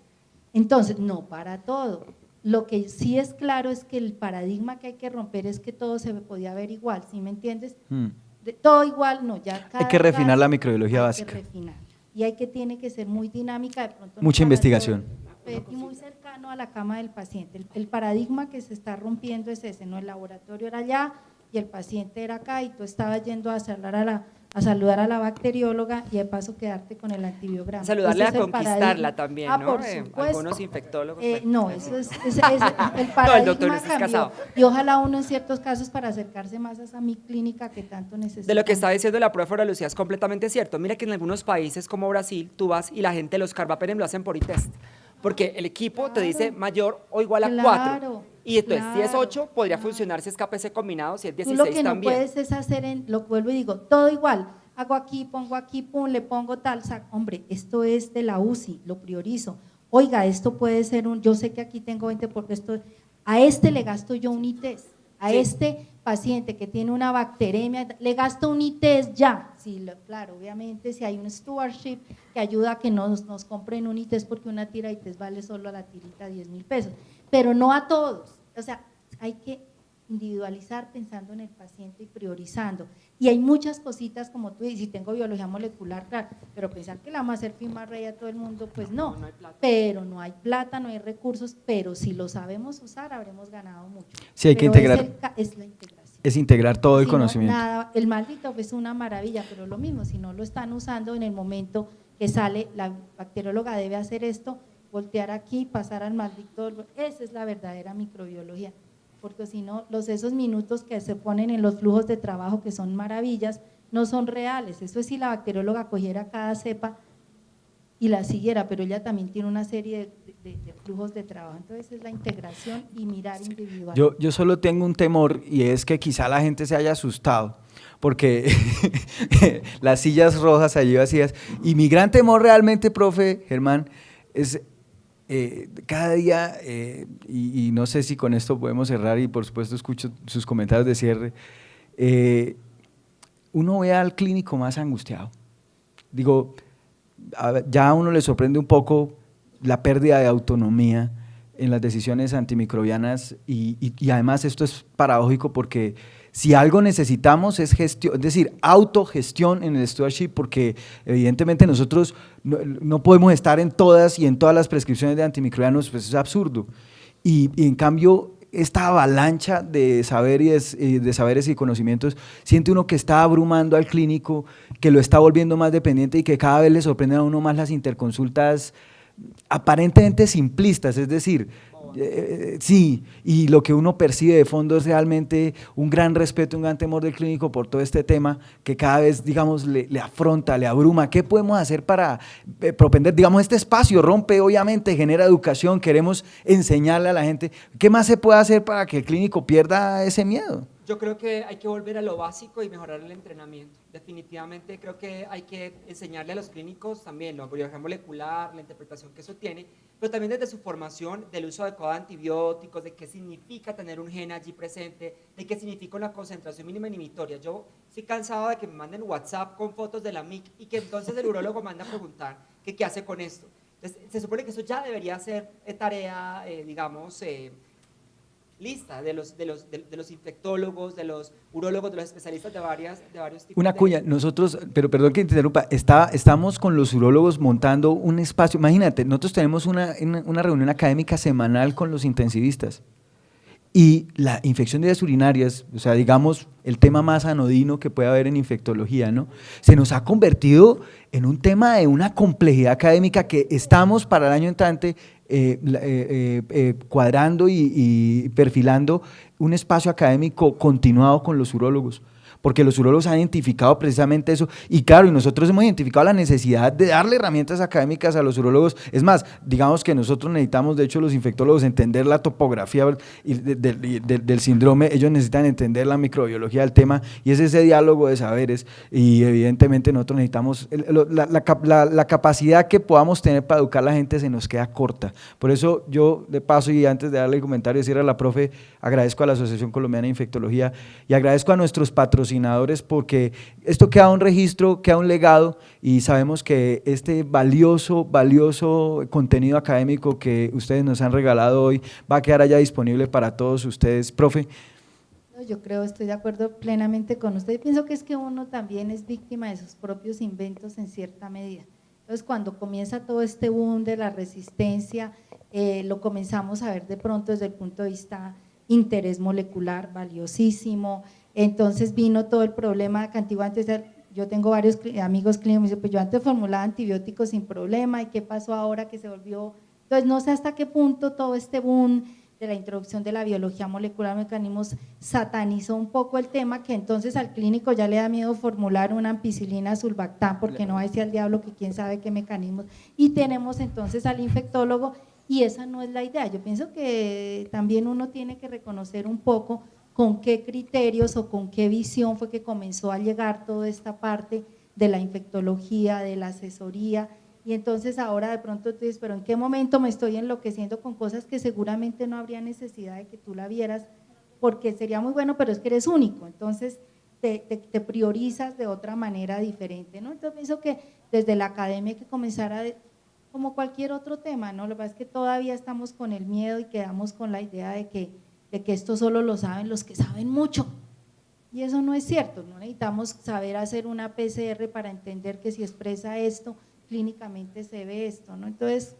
Entonces, no para todo. Lo que sí es claro es que el paradigma que hay que romper es que todo se podía ver igual, ¿sí me entiendes? Todo igual, no, ya cada Hay que refinar la caso microbiología hay básica. que refinar. Y tiene que ser muy dinámica, de pronto no Mucha para investigación. todo, y muy cercano a la cama del paciente. El paradigma que se está rompiendo es ese, ¿no? El laboratorio era allá y el paciente era acá y tú estabas yendo a saludar a la bacterióloga y de paso quedarte con el antibiograma. Saludarle, Ese a es el conquistarla paradigma. tamén, ¿no? Por supuesto. Algunos infectólogos. No, eso es el No, paradigma el doctor no está cambió. casado. Y ojalá uno en ciertos casos para acercarse más a esa mi clínica que tanto necesita. De lo que está diciendo la profesora Lucía es completamente cierto. Mira que en algunos países como Brasil, tú vas y la gente los carbapenem lo hacen por e-test, porque el equipo te dice mayor o igual a 4. Claro, Y entonces, si es claro, 8, podría funcionar si es KPC combinado, si es Tú 16 lo que no también. puedes es hacer, lo vuelvo y digo, todo igual, hago aquí, pongo aquí, pum, le pongo tal, hombre, esto es de la UCI, lo priorizo. Oiga, esto puede ser yo sé que aquí tengo 20 porque a este le gasto yo un ITES, a este paciente que tiene una bacteremia, le gasto un ITES ya. Sí, claro, obviamente si hay un stewardship que ayuda a que nos compren un ITES porque una tira de ITES vale solo a la tirita 10.000 pesos, pero no a todos, o sea, hay que individualizar pensando en el paciente y priorizando. Y hay muchas cositas como tú dices, si tengo biología molecular, claro, pero pensar que la vamos a hacer firmar rey a todo el mundo, pues no, pero no hay plata, no hay recursos, pero si lo sabemos usar, habremos ganado mucho. Sí, hay que Pero integrar. Es la integración. Es integrar todo el Si no, conocimiento. nada, el maldito es una maravilla, pero lo mismo, si no lo están usando en el momento que sale, la bacterióloga debe hacer esto, voltear aquí, pasar al maldito, esa es la verdadera microbiología. Porque si no, esos minutos que se ponen en los flujos de trabajo, que son maravillas, no son reales. Eso es si la bacterióloga cogiera cada cepa y la siguiera, pero ella también tiene una serie de flujos de trabajo. Entonces es la integración y mirar individual. Yo solo tengo un temor y es que quizá la gente se haya asustado porque las sillas rojas allí vacías y mi gran temor realmente, profe Germán, es… cada día, y no sé si con esto podemos cerrar y por supuesto escucho sus comentarios de cierre, uno ve al clínico más angustiado. Digo, ya a uno le sorprende un poco la pérdida de autonomía en las decisiones antimicrobianas y además esto es paradójico porque si algo necesitamos es gestión, es decir, autogestión en el stewardship, porque evidentemente nosotros no podemos estar en todas y en todas las prescripciones de antimicrobianos, pues es absurdo. Y en cambio, esta avalancha de saberes y conocimientos, siente uno que está abrumando al clínico, que lo está volviendo más dependiente y que cada vez le sorprenden a uno más las interconsultas aparentemente simplistas, es decir, sí, y lo que uno percibe de fondo es realmente un gran respeto, un gran temor del clínico por todo este tema que cada vez, digamos, le afronta, le abruma. ¿Qué podemos hacer para propender? Digamos, este espacio rompe, obviamente, genera educación, queremos enseñarle a la gente. ¿Qué más se puede hacer para que el clínico pierda ese miedo? Yo creo que hay que volver a lo básico y mejorar el entrenamiento. Definitivamente creo que hay que enseñarle a los clínicos también la biología molecular, la interpretación que eso tiene, pero también desde su formación del uso adecuado de antibióticos, de qué significa tener un gen allí presente, de qué significa una concentración mínima inhibitoria. Yo estoy cansado de que me manden WhatsApp con fotos de la MIC y que entonces el urólogo manda a preguntar que qué hace con esto. Entonces, se supone que eso ya debería ser tarea, digamos, lista de los infectólogos, de los urólogos, de los especialistas de varios tipos. Una cuña, nosotros, pero perdón que te interrumpa, estamos con los urólogos montando un espacio, imagínate, nosotros tenemos una reunión académica semanal con los intensivistas y la infección de vías urinarias, o sea, digamos, el tema más anodino que puede haber en infectología, ¿no? Se nos ha convertido en un tema de una complejidad académica que estamos para el año entrante cuadrando y perfilando un espacio académico continuado con los urólogos, porque los urólogos han identificado precisamente eso, y claro, y nosotros hemos identificado la necesidad de darle herramientas académicas a los urólogos. Es más, digamos que nosotros necesitamos, de hecho, los infectólogos entender la topografía del síndrome, ellos necesitan entender la microbiología del tema, y es ese diálogo de saberes, y evidentemente nosotros necesitamos, la capacidad que podamos tener para educar a la gente se nos queda corta. Por eso yo, de paso, y antes de darle el comentario, decirle a la profe, agradezco a la Asociación Colombiana de Infectología, y agradezco a nuestros patrocinadores patrocinadores, porque esto queda un registro, queda un legado, y sabemos que este valioso contenido académico que ustedes nos han regalado hoy va a quedar allá disponible para todos ustedes. Profe. Yo creo, estoy de acuerdo plenamente con usted. Pienso que es que uno también es víctima de sus propios inventos en cierta medida. Entonces, cuando comienza todo este boom de la resistencia, lo comenzamos a ver de pronto desde el punto de vista interés molecular, valiosísimo. Entonces vino todo el problema que antiguamente, yo tengo varios amigos clínicos, me dicen, pues yo antes formulaba antibióticos sin problema, ¿y qué pasó ahora que se volvió? Entonces, no sé hasta qué punto todo este boom de la introducción de la biología molecular, mecanismos, satanizó un poco el tema, que entonces al clínico ya le da miedo formular una ampicilina sulbactam, porque no va a decir al diablo que quién sabe qué mecanismos, y tenemos entonces al infectólogo, y esa no es la idea. Yo pienso que también uno tiene que reconocer un poco con qué criterios o con qué visión fue que comenzó a llegar toda esta parte de la infectología, de la asesoría, y entonces ahora de pronto tú dices, pero ¿en qué momento me estoy enloqueciendo con cosas que seguramente no habría necesidad de que tú la vieras, porque sería muy bueno, pero es que eres único, entonces te priorizas de otra manera diferente, ¿no? Entonces pienso que desde la academia hay que comenzar a, como cualquier otro tema, ¿no? Lo que pasa es que todavía estamos con el miedo y quedamos con la idea de que esto solo lo saben los que saben mucho, y eso no es cierto. No necesitamos saber hacer una PCR para entender que si expresa esto, clínicamente se ve esto, ¿no? Entonces,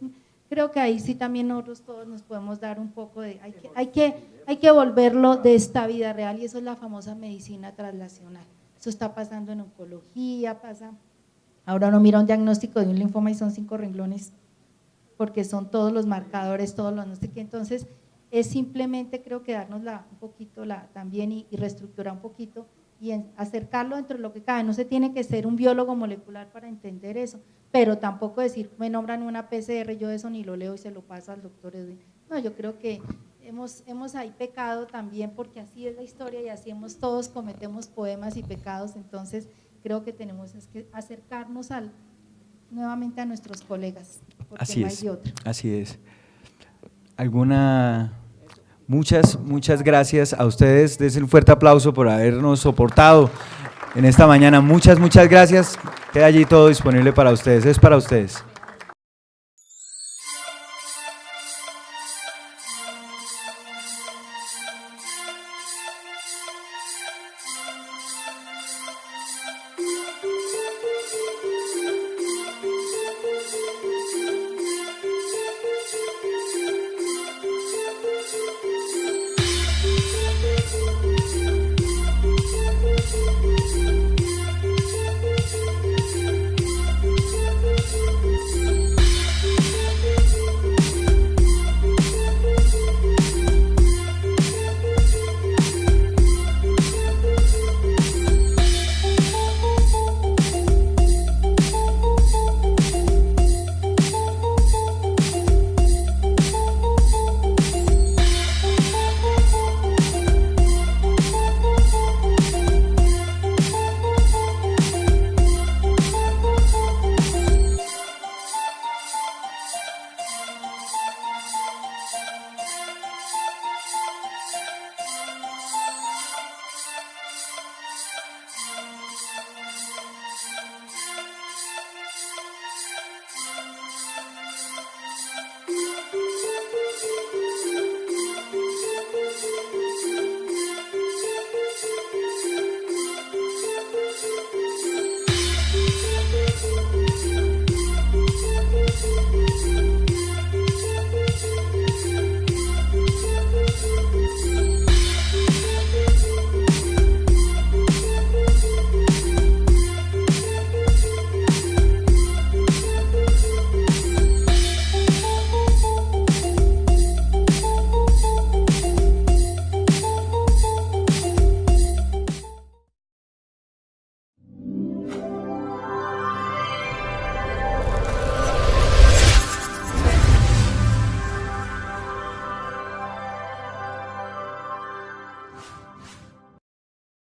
creo que ahí sí también nosotros todos nos podemos dar un poco de, hay que volverlo de esta vida real, y eso es la famosa medicina translacional. Eso está pasando en oncología, ahora uno mira un diagnóstico de un linfoma y son 5 renglones, porque son todos los marcadores, todos los no sé qué. Entonces, es simplemente creo que darnos un poquito también y reestructurar un poquito y acercarlo dentro de lo que cabe. No se tiene que ser un biólogo molecular para entender eso, pero tampoco decir, me nombran una PCR, yo eso ni lo leo y se lo paso al doctor Edwin. No, yo creo que hemos ahí pecado también, porque así es la historia y así todos cometemos poemas y pecados. Entonces creo que tenemos que acercarnos nuevamente a nuestros colegas, porque así no hay es, de otra. Así es. Muchas gracias a ustedes, des un fuerte aplauso por habernos soportado en esta mañana. Muchas gracias, queda allí todo disponible para ustedes, es para ustedes.